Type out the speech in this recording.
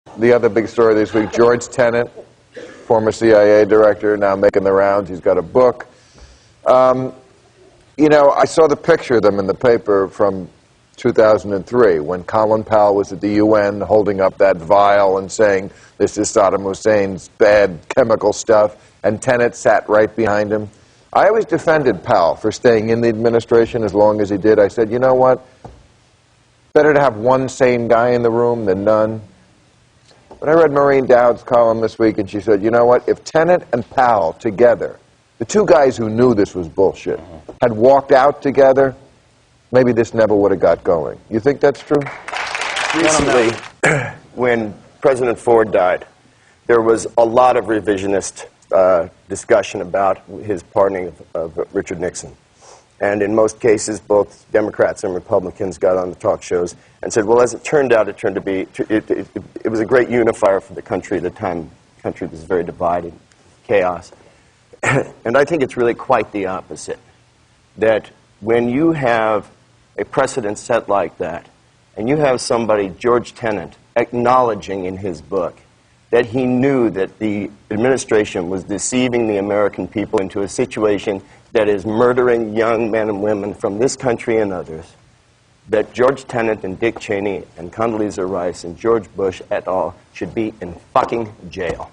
The other big story this week, George Tenet, former CIA director, now making the rounds. He's got a book. You know, I saw the picture of them in the paper from 2003 when Colin Powell was at the UN holding up that vial and saying, this is Saddam Hussein's bad chemical stuff, and Tenet sat right behind him. I always defended Powell for staying in the administration as long as he did. I said, you know what? Better to have one sane guy in the room than none. But I read Maureen Dowd's column this week, and she said, you know what? If Tenet and Powell together, the two guys who knew this was bullshit, had walked out together, maybe this never would have got going. You think that's true? Recently, when President Ford died, there was a lot of revisionist discussion about his pardoning of Richard Nixon. And in most cases, both Democrats and Republicans got on the talk shows and said, well, as it turned out, it was a great unifier for the country at the time. The country was very divided, chaos. And I think it's really quite the opposite. That when you have a precedent set like that, and you have somebody, George Tenet, acknowledging in his book that he knew that the administration was deceiving the American people into a situation that is murdering young men and women from this country and others, that George Tenet and Dick Cheney and Condoleezza Rice and George Bush et al. Should be in fucking jail.